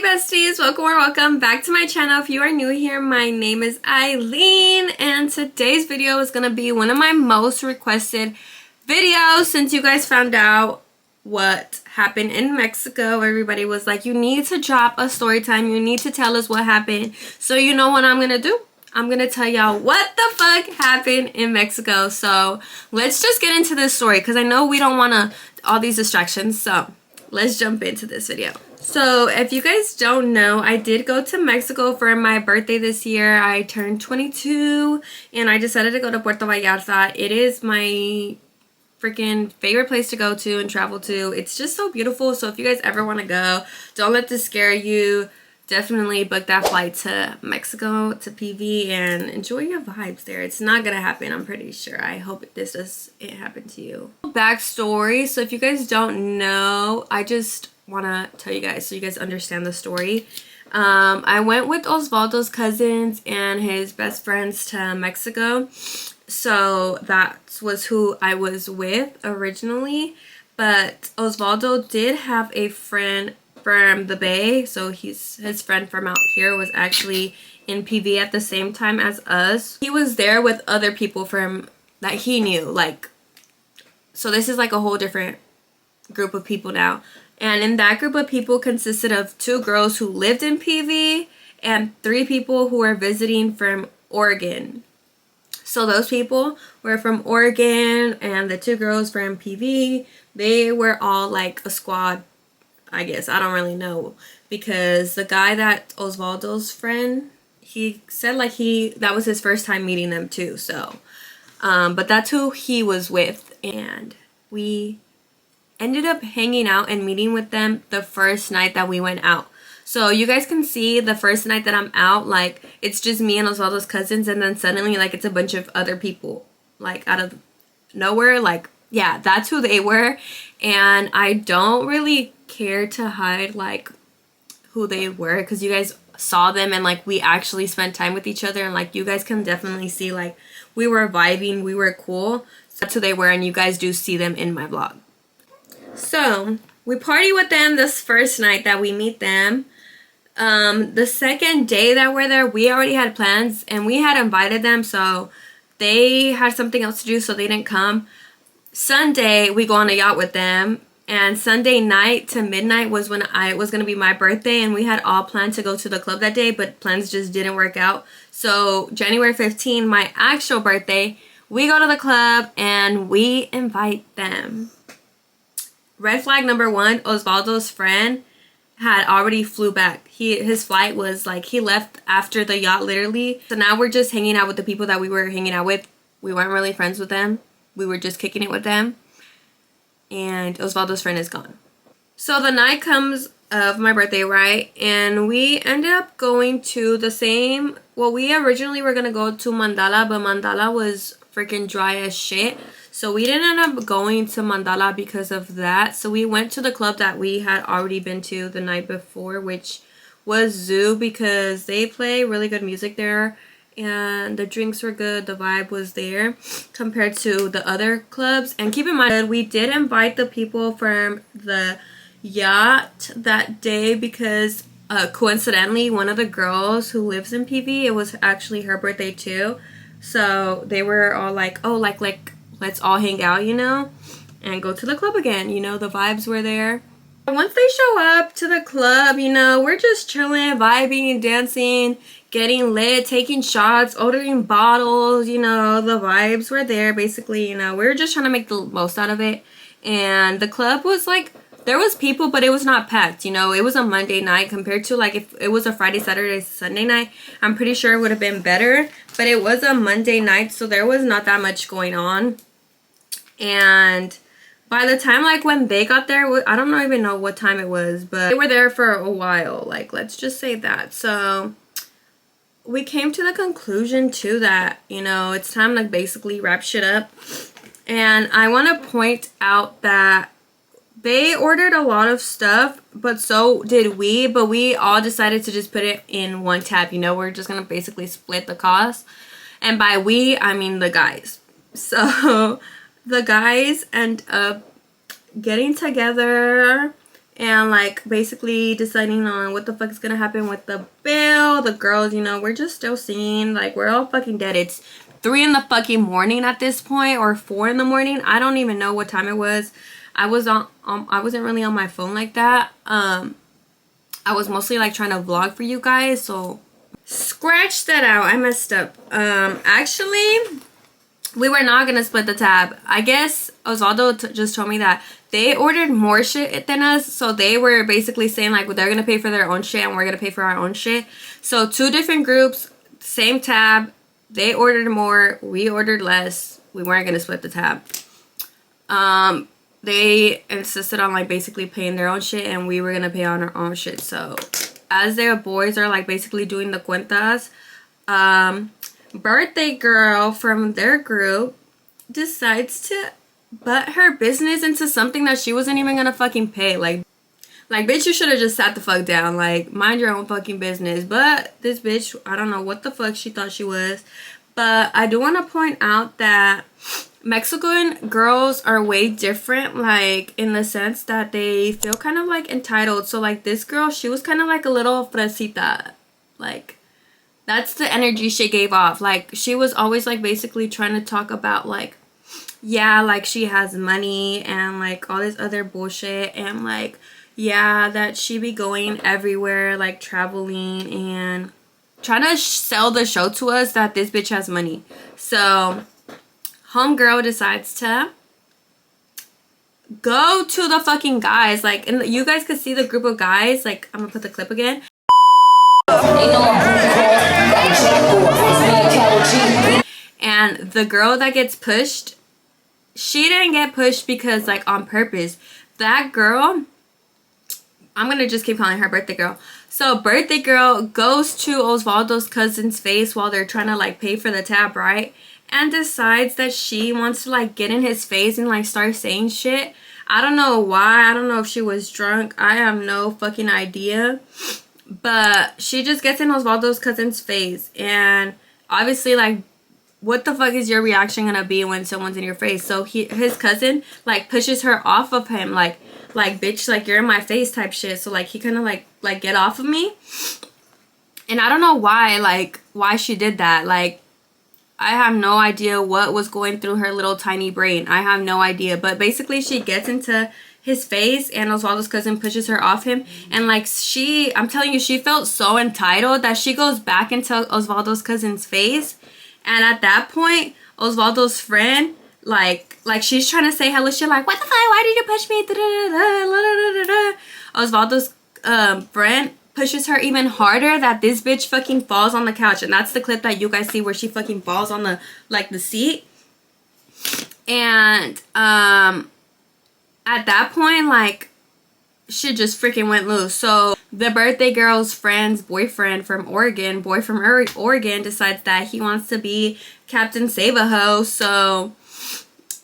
besties, welcome or welcome back to my channel. If you are new here, my name is Eileen and today's video is going to be one of my most requested videos since you guys found out what happened in Mexico. Everybody was like, you need to drop a story time, you need to tell us what happened. So you know what I'm going to do? I'm going to tell y'all what the fuck happened in Mexico. So let's just get into this story because I know we don't want all these distractions. So let's jump into this video. So if you guys don't know, I did go to Mexico for my birthday this year. I turned 22 and I decided to go to Puerto Vallarta. It is my freaking favorite place to go to and travel to. It's just so beautiful. So if you guys ever want to go, don't let this scare you. Definitely book that flight to Mexico, to PV, and enjoy your vibes there. It's not gonna happen, I'm pretty sure. I hope this doesn't happen to you. Backstory. So if you guys don't know, I just want to tell you guys so you guys understand the story. I went with Osvaldo's cousins and his best friends to Mexico. So that was who I was with originally. But Osvaldo did have a friend from the Bay. So his friend from out here was actually in PV at the same time as us. He was there with other people from that he knew. Like, so this is like a whole different group of people now. And in that group of people consisted of 2 girls who lived in PV and 3 people who were visiting from Oregon. So those people were from Oregon and the 2 girls from PV, they were all like a squad, I guess. I don't really know. Because the guy that Osvaldo's friend, he said like that was his first time meeting them too. So, but that's who he was with. And we ended up hanging out and meeting with them the first night that we went out. So you guys can see the first night that I'm out, like it's just me and Osvaldo's cousins, and then suddenly like it's a bunch of other people like out of nowhere. Like, yeah, that's who they were. And I don't really care to hide like who they were because you guys saw them and like we actually spent time with each other, and like you guys can definitely see like we were vibing, we were cool. So that's who they were, and you guys do see them in my vlog. So we party with them this first night that we meet them. The second day that we're there, we already had plans and we had invited them, so they had something else to do, so they didn't come. Sunday we go on a yacht with them, and Sunday night to midnight was when it was going to be my birthday, and we had all planned to go to the club that day, but plans just didn't work out. So January 15, my actual birthday, we go to the club and we invite them. Red flag number 1, Osvaldo's friend had already flew back. His flight was like, he left after the yacht literally. So now we're just hanging out with the people that we were hanging out with. We weren't really friends with them. We were just kicking it with them. And Osvaldo's friend is gone. So the night comes of my birthday, right? And we ended up going to the same, well, we originally were going to go to Mandala, but Mandala was freaking dry as shit. So we didn't end up going to Mandala because of that. So we went to the club that we had already been to the night before, which was Zoo, because they play really good music there. And the drinks were good, the vibe was there compared to the other clubs. And keep in mind, we did invite the people from the yacht that day because coincidentally, one of the girls who lives in PV, it was actually her birthday too. So they were all like, oh, like let's all hang out, you know, and go to the club again. You know, the vibes were there. Once they show up to the club, you know, we're just chilling, vibing, dancing, getting lit, taking shots, ordering bottles, you know, the vibes were there basically, you know. We were just trying to make the most out of it. And the club was like, there was people, but it was not packed, you know. It was a Monday night compared to like if it was a Friday, Saturday, Sunday night. I'm pretty sure it would have been better, but it was a Monday night, so there was not that much going on. And by the time like when they got there, I don't even know what time it was, but they were there for a while, like let's just say that. So we came to the conclusion too that, you know, it's time to basically wrap shit up. And I want to point out that they ordered a lot of stuff, but so did we, but we all decided to just put it in one tab, you know. We're just gonna basically split the cost, and by we I mean the guys. So the guys end up getting together and like basically deciding on what the fuck is gonna happen with the bill. The girls, you know, we're just still singing, like we're all fucking dead. It's 3 in the fucking morning at this point, or 4 in the morning. I don't even know what time it was. I wasn't really on my phone like that. I was mostly like trying to vlog for you guys, so scratch that out. I messed up. Actually, we were not gonna split the tab. I guess Osvaldo just told me that they ordered more shit than us, so they were basically saying like, well, they're gonna pay for their own shit and we're gonna pay for our own shit. So 2 different groups, same tab. They ordered more, we ordered less. We weren't gonna split the tab. They insisted on like basically paying their own shit, and we were gonna pay on our own shit. So as their boys are like basically doing the cuentas, birthday girl from their group decides to butt her business into something that she wasn't even gonna fucking pay. Like bitch, you should have just sat the fuck down, like mind your own fucking business. But this bitch, I don't know what the fuck she thought she was. But I do want to point out that Mexican girls are way different, like in the sense that they feel kind of like entitled. So like this girl, she was kind of like a little fresita, like that's the energy she gave off. Like she was always like basically trying to talk about like, yeah, like she has money and like all this other bullshit, and like, yeah, that she be going everywhere, like traveling and trying to sell the show to us that this bitch has money. So homegirl decides to go to the fucking guys, like, and you guys could see the group of guys. Like, I'm gonna put the clip again. And the girl that gets pushed, she didn't get pushed because like on purpose. That girl, I'm gonna just keep calling her birthday girl. So birthday girl goes to Osvaldo's cousin's face while they're trying to like pay for the tab, right? And decides that she wants to like get in his face and like start saying shit. I don't know why. I don't know if she was drunk. I have no fucking idea. But she just gets in Osvaldo's cousin's face, and obviously like, what the fuck is your reaction gonna be when someone's in your face? So his cousin like pushes her off of him, like bitch, like you're in my face type shit. So like he kind of like get off of me. And I don't know why she did that. Like I have no idea what was going through her little tiny brain. I have no idea. But basically she gets into his face, and Osvaldo's cousin pushes her off him, and like I'm telling you, she felt so entitled that she goes back into Osvaldo's cousin's face. And at that point, Osvaldo's friend, like she's trying to say hello shit, like, what the fuck, why did you push me? Osvaldo's friend pushes her even harder, that this bitch fucking falls on the couch. And that's the clip that you guys see where she fucking falls on the seat. And at that point, like, shit just freaking went loose. So the birthday girl's friend's boyfriend from Oregon, decides that he wants to be Captain Save-A-Ho. So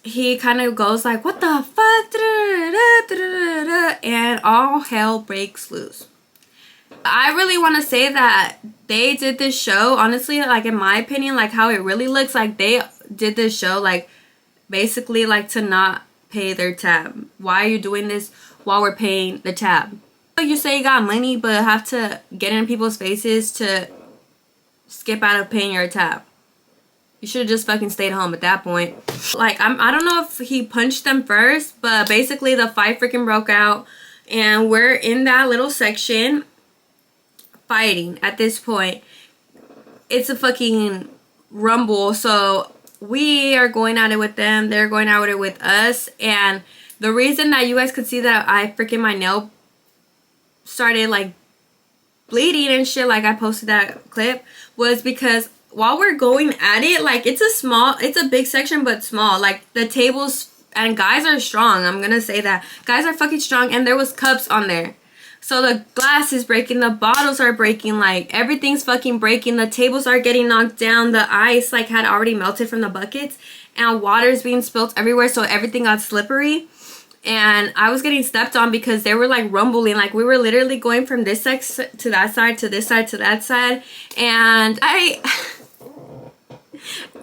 he kind of goes like, what the fuck? And all hell breaks loose. I really want to say that they did this show, honestly, like in my opinion, like how it really looks like they did this show, like basically like to not pay their tab. Why are you doing this while we're paying the tab? You say you got money but have to get in people's faces to skip out of paying your tab. You should have just fucking stayed home at that point. Like I don't know if he punched them first, but basically the fight freaking broke out, and we're in that little section fighting. At this point, it's a fucking rumble. So we are going at it with them, they're going at it with us. And the reason that you guys could see that I freaking my nail started like bleeding and shit, like I posted that clip, was because while we're going at it, like it's a big section but small. Like the tables, and guys are strong, I'm gonna say that guys are fucking strong, and there was cups on there. So the glass is breaking, the bottles are breaking, like everything's fucking breaking. The tables are getting knocked down. The ice like had already melted from the buckets, and water's being spilt everywhere, so everything got slippery. And I was getting stepped on because they were like rumbling. Like we were literally going from this side to that side, to this side to that side. And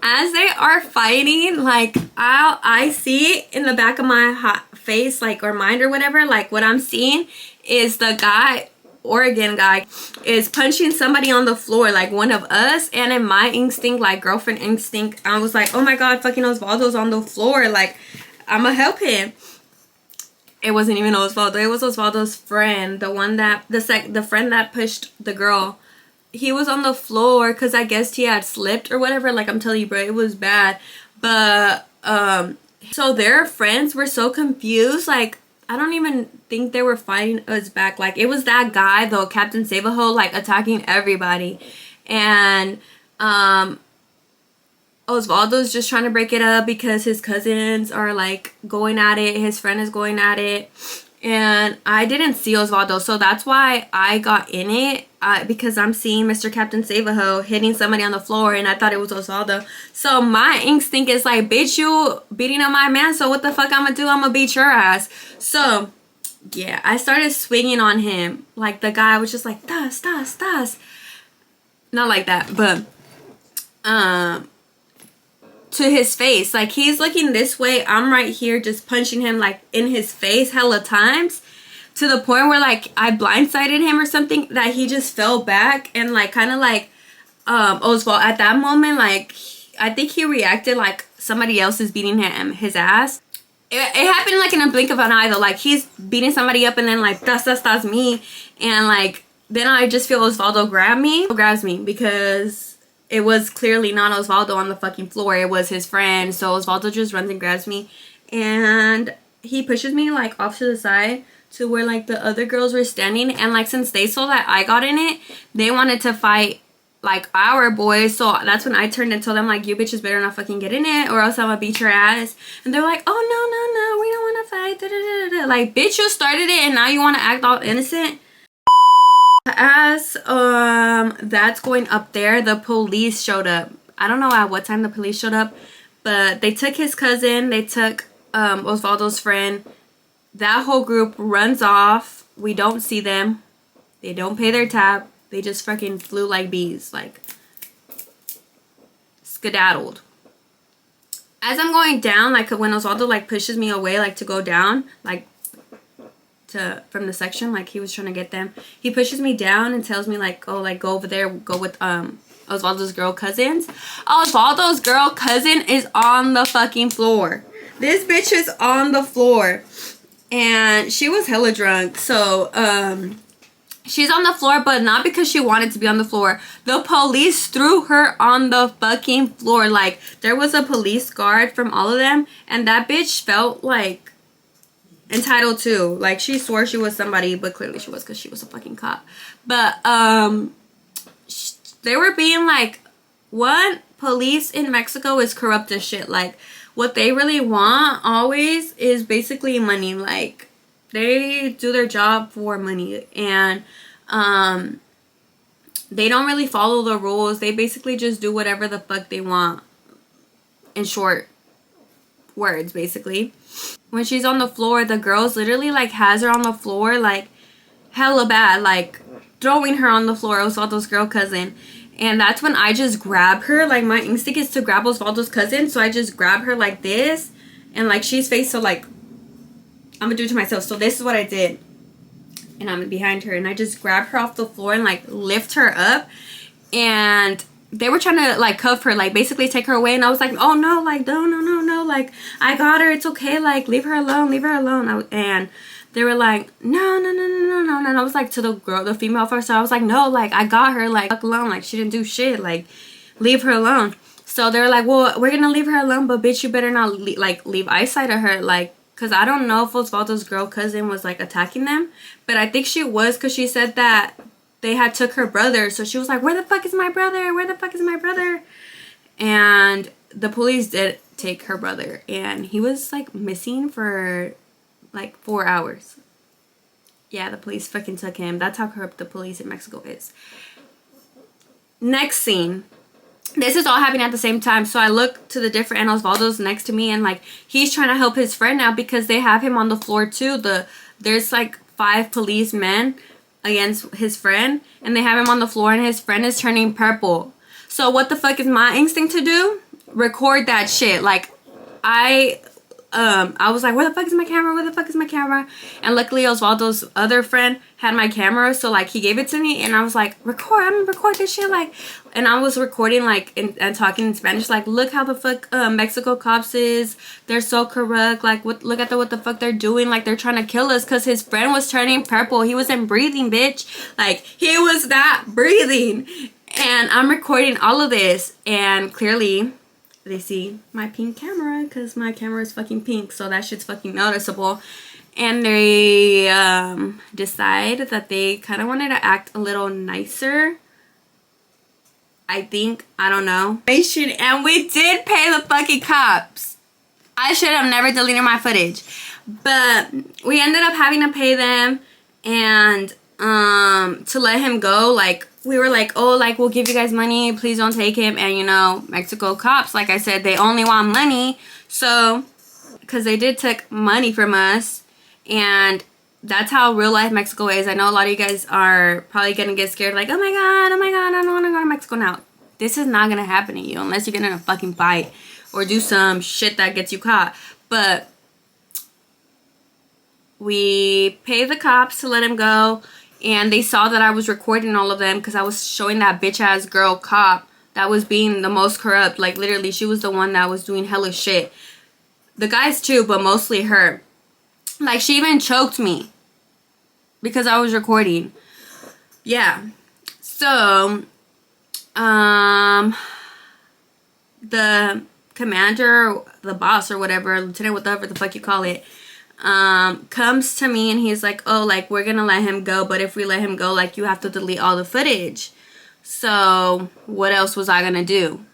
as they are fighting, like I see in the back of my face, like, or mind or whatever, like what I'm seeing is the guy, Oregon guy, is punching somebody on the floor, like one of us. And in my instinct, like girlfriend instinct, I was like, oh my god, fucking Osvaldo's on the floor, like I'ma help him. It wasn't even Osvaldo, it was Osvaldo's friend, the one that the friend that pushed the girl. He was on the floor because I guess he had slipped or whatever. Like, I'm telling you, bro, it was bad. But so their friends were so confused. Like, I don't even think they were fighting us back. Like, it was that guy though, Captain Save-A-Ho, like attacking everybody. And Osvaldo's just trying to break it up because his cousins are like going at it, his friend is going at it. And I didn't see Osvaldo, so that's why I got in it, because I'm seeing Mr. Captain Save-A-Ho hitting somebody on the floor, and I thought it was Osvaldo. So my instinct is like, bitch, you beating up my man, so what the fuck I'm gonna do? I'm gonna beat your ass. So yeah, I started swinging on him. Like, the guy was just like, das, das, das. Not like that, but to his face. Like, he's looking this way, I'm right here just punching him like in his face hella times, to the point where like I blindsided him or something, that he just fell back. And like kind of like Oswald at that moment, like I think he reacted like somebody else is beating his ass. It happened like in a blink of an eye though. Like, he's beating somebody up and then like that's me, and like then I just feel Osvaldo grabs me because it was clearly not Osvaldo on the fucking floor. It was his friend. So Osvaldo just runs and grabs me. And he pushes me like off to the side to where like the other girls were standing. And like, since they saw that I got in it, they wanted to fight like our boys. So that's when I turned and told them like, you bitches better not fucking get in it or else I'm gonna beat your ass. And they're like, oh no, we don't want to fight. Da, da, da, da. Like, bitch, you started it and now you want to act all innocent. As that's going up there, the police showed up. I don't know at what time the police showed up, but they took his cousin, they took Osvaldo's friend. That whole group runs off. We don't see them. They don't pay their tab. They just fucking flew like bees, like skedaddled. As I'm going down, like when Osvaldo like pushes me away, like to go down, like from the section, like he was trying to get them, he pushes me down and tells me like, oh, like go over there, go with Osvaldo's girl cousins. Osvaldo's girl cousin is on the fucking floor. This bitch is on the floor, and she was hella drunk. So she's on the floor, but not because she wanted to be on the floor. The police threw her on the fucking floor. Like, there was a police guard from all of them, and that bitch felt like entitled to, like, she swore she was somebody, but clearly she was, because she was a fucking cop. But they were being like, what? Police in Mexico is corrupt as shit. Like, what they really want always is basically money. Like, they do their job for money, and they don't really follow the rules. They basically just do whatever the fuck they want, in short words, basically. When she's on the floor, the girls literally like has her on the floor like hella bad, like throwing her on the floor, Osvaldo's girl cousin. And that's when I just grab her. Like, my instinct is to grab Osvaldo's cousin, so I just grab her like this, and like she's faced, so like I'm gonna do it to myself. So this is what I did, and I'm behind her, and I just grab her off the floor and like lift her up. And they were trying to like cuff her, like basically take her away, and I was like, oh no, like no, like I got her, it's okay, like leave her alone. And they were like, no, and I was like, to the girl, the female officer, I was like, no, like I got her, like fuck alone, like she didn't do shit, like leave her alone. So they were like, well, we're gonna leave her alone, but bitch, you better not leave eyesight of her, like, because I don't know if Osvaldo's girl cousin was like attacking them, but I think she was, because she said that they had took her brother. So she was like, where the fuck is my brother? And the police did take her brother, and he was like missing for like 4 hours. Yeah, the police fucking took him. That's how corrupt the police in Mexico is. Next scene. This is all happening at the same time. So I look to the different, and Osvaldo's next to me, and like he's trying to help his friend now because they have him on the floor too. There's like 5 policemen against his friend, and they have him on the floor, and his friend is turning purple. So what the fuck is my instinct to do? Record that shit. Like, I I was like, where the fuck is my camera? Where the fuck is my camera? And luckily Osvaldo's other friend had my camera, so like he gave it to me, and I was like, record, I'm gonna record this shit, like, and I was recording like and talking in Spanish, like, look how the fuck Mexico cops is, they're so corrupt, like look at what the fuck they're doing, like they're trying to kill us, because his friend was turning purple, he wasn't breathing, bitch, like he was not breathing. And I'm recording all of this, and clearly they see my pink camera, because my camera is fucking pink, so that shit's fucking noticeable. And they decide that they kind of wanted to act a little nicer, I think, I don't know. And we did pay the fucking cops. I should have never deleted my footage, but we ended up having to pay them, and to let him go. Like, we were like, oh, like, we'll give you guys money, please don't take him. And you know, Mexico cops, like I said, they only want money. So because they did take money from us, and that's how real life Mexico is. I know a lot of you guys are probably gonna get scared, like, oh my god, I don't want to go to Mexico now. This is not gonna happen to you unless you get in a fucking fight or do some shit that gets you caught. But we paid the cops to let him go, and they saw that I was recording all of them because I was showing that bitch ass girl cop that was being the most corrupt. Like, literally, she was the one that was doing hella shit. The guys too, but mostly her. Like, she even choked me because I was recording. Yeah. So the commander, the boss or whatever, lieutenant, whatever the fuck you call it, comes to me and he's like, oh, like, we're gonna let him go, but if we let him go, like, you have to delete all the footage. So what else was I gonna do?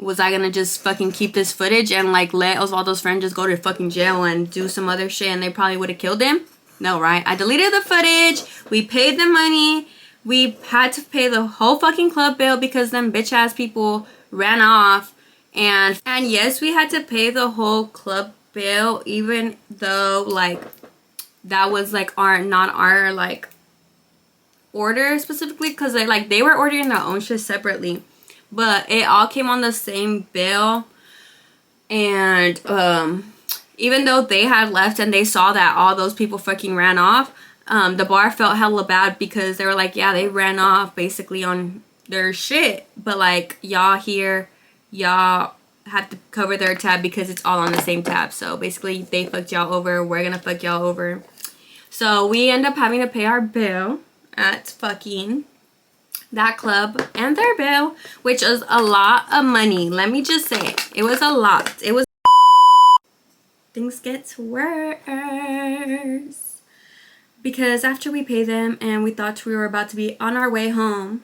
Was I gonna just fucking keep this footage and like let Osvaldo's friend just go to fucking jail and do some other shit and they probably would have killed him? No, right? I deleted the footage, we paid the money, we had to pay the whole fucking club bill because them bitch ass people ran off, and yes, we had to pay the whole club bill, even though like that was like not our like order specifically, because they were ordering their own shit separately, but it all came on the same bill. And even though they had left and they saw that all those people fucking ran off, the bar felt hella bad because they were like, yeah, they ran off basically on their shit, but like y'all here, y'all have to cover their tab because it's all on the same tab. So basically they fucked y'all over, we're gonna fuck y'all over. So we end up having to pay our bill at fucking that club and their bill, which is a lot of money. Let me just say, it was a lot. It was. Things get worse because after we pay them and we thought we were about to be on our way home,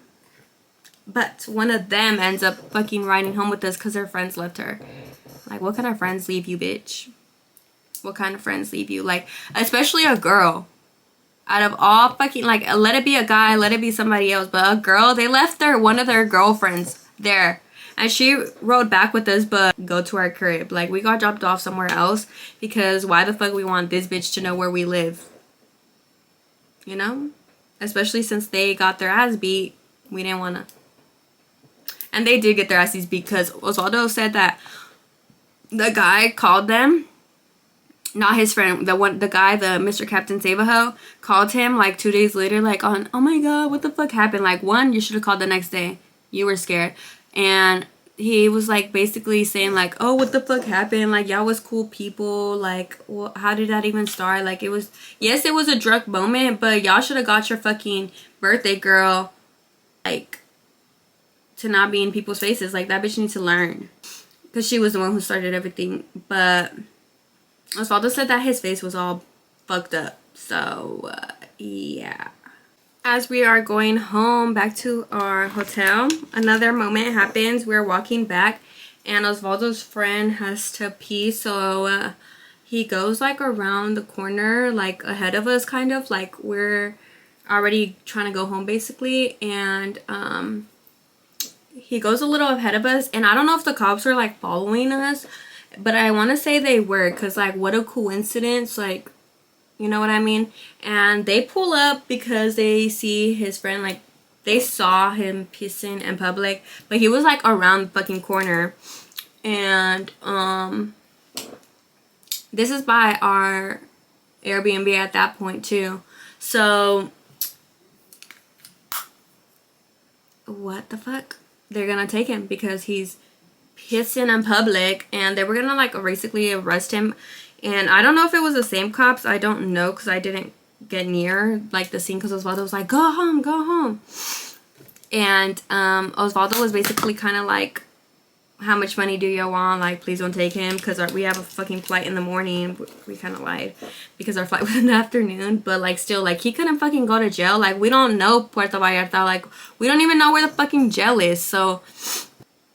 but one of them ends up fucking riding home with us because her friends left her. Like, what kind of friends leave you, bitch? What kind of friends leave you? Like, especially a girl. Out of all fucking, like, let it be a guy, let it be somebody else, but a girl, they left one of their girlfriends there. And she rode back with us, but go to our crib. Like, we got dropped off somewhere else because why the fuck we want this bitch to know where we live? You know? Especially since they got their ass beat. We didn't want to. And they did get their asses beat because Osvaldo said that the guy called them. Not his friend, the guy, the Mr. Captain Savaho, called him like 2 days later, like, on, oh my god, what the fuck happened? Like, one, you should have called the next day. You were scared. And he was like basically saying like, oh, what the fuck happened? Like, y'all was cool people. Like, well, how did that even start? Like, it was, yes, it was a drunk moment, but y'all should have got your fucking birthday girl, like, to not be in people's faces. Like, that bitch needs to learn. Because she was the one who started everything. But Osvaldo said that his face was all fucked up. So, yeah. As we are going home back to our hotel, another moment happens. We're walking back and Osvaldo's friend has to pee. So, he goes like around the corner, like ahead of us, kind of. Like, we're already trying to go home basically. And, he goes a little ahead of us. And I don't know if the cops are like following us, but I want to say they were, because like, what a coincidence, like, you know what I mean? And they pull up because they see his friend, like, they saw him pissing in public, but he was like around the fucking corner. And This is by our Airbnb at that point too. So what the fuck? They're gonna take him because he's pissing in public, and they were gonna like basically arrest him. And I don't know if it was the same cops. I don't know because I didn't get near like the scene, because Osvaldo was like, go home, go home. And Osvaldo was basically kind of like, how much money do you want? Like, please don't take him, because we have a fucking flight in the morning. We kind of lied because our flight was in the afternoon, but like still, like, he couldn't fucking go to jail. Like, we don't know Puerto Vallarta. Like, we don't even know where the fucking jail is. So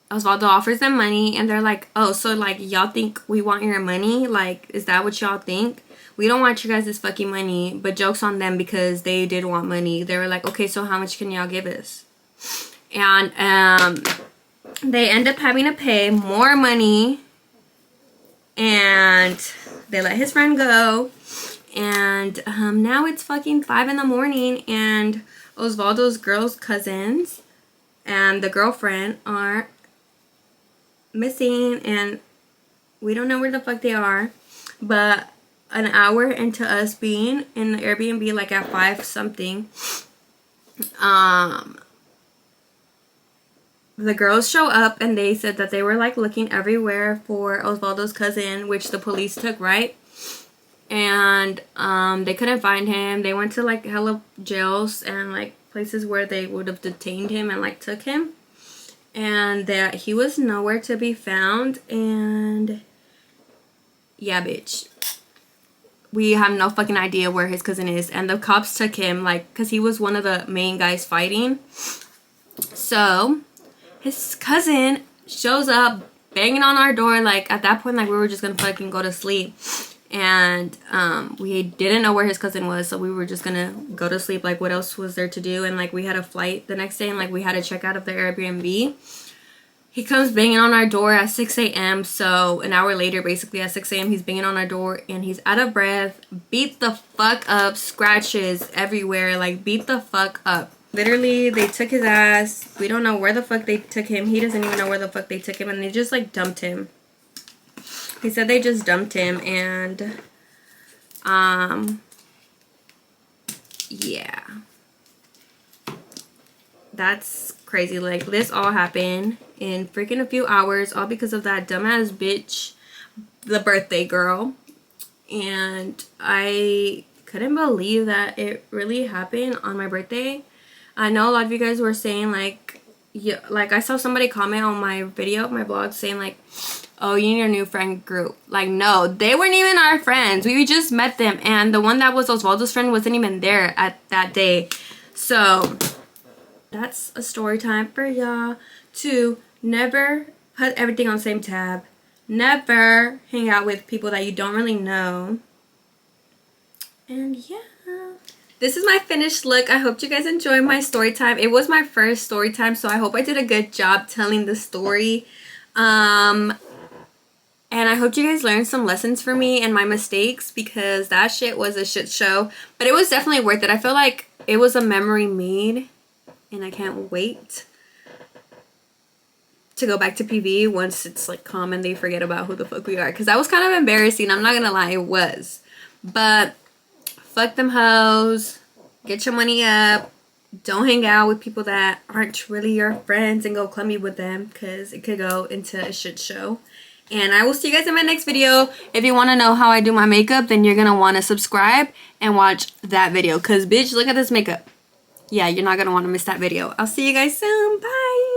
Osvaldo offers them money, and they're like, oh, so like y'all think we want your money? Like, is that what y'all think? We don't want you guys' fucking money. But joke's on them, because they did want money. They were like, okay, so how much can y'all give us? And they end up having to pay more money, and they let his friend go. And now it's fucking 5 in the morning, and Osvaldo's girl's cousins and the girlfriend are missing, and we don't know where the fuck they are. But an hour into us being in the Airbnb, like at 5 something, the girls show up, and they said that they were like looking everywhere for Osvaldo's cousin, which the police took, right? And they couldn't find him. They went to like hella jails and like places where they would have detained him and like took him, and that he was nowhere to be found. And yeah, bitch, we have no fucking idea where his cousin is. And the cops took him, like, because he was one of the main guys fighting. So his cousin shows up banging on our door. Like, at that point, like, we were just gonna fucking go to sleep. And we didn't know where his cousin was, so we were just gonna go to sleep. Like, what else was there to do? And like, we had a flight the next day, and like, we had to check out of the Airbnb. He comes banging on our door at 6 a.m. So an hour later, basically at 6 a.m, he's banging on our door, and he's out of breath, beat the fuck up, scratches everywhere, like beat the fuck up. Literally, they took his ass. We don't know where the fuck they took him. He doesn't even know where the fuck they took him, and they just like dumped him. He said they just dumped him. And yeah, that's crazy. Like, this all happened in freaking a few hours, all because of that dumbass bitch, the birthday girl. And I couldn't believe that it really happened on my birthday. I know a lot of you guys were saying like, yeah, like I saw somebody comment on my video, my blog, saying like, oh, you need a new friend group. Like, no, they weren't even our friends. We just met them, and the one that was Osvaldo's friend wasn't even there at that day. So that's a story time for y'all. To never put everything on the same tab. Never hang out with people that you don't really know. And yeah, this is my finished look. I hope you guys enjoyed my story time. It was my first story time, so I hope I did a good job telling the story. And I hope you guys learned some lessons from me and my mistakes, because that shit was a shit show. But it was definitely worth it. I feel like it was a memory made, and I can't wait to go back to PV once it's like calm and they forget about who the fuck we are. Because that was kind of embarrassing. I'm not gonna lie, it was. But fuck them hoes. Get your money up. Don't hang out with people that aren't really your friends and go clummy with them, because it could go into a shit show. And I will see you guys in my next video. If you want to know how I do my makeup, then you're going to want to subscribe and watch that video. Because, bitch, look at this makeup. Yeah, you're not going to want to miss that video. I'll see you guys soon. Bye.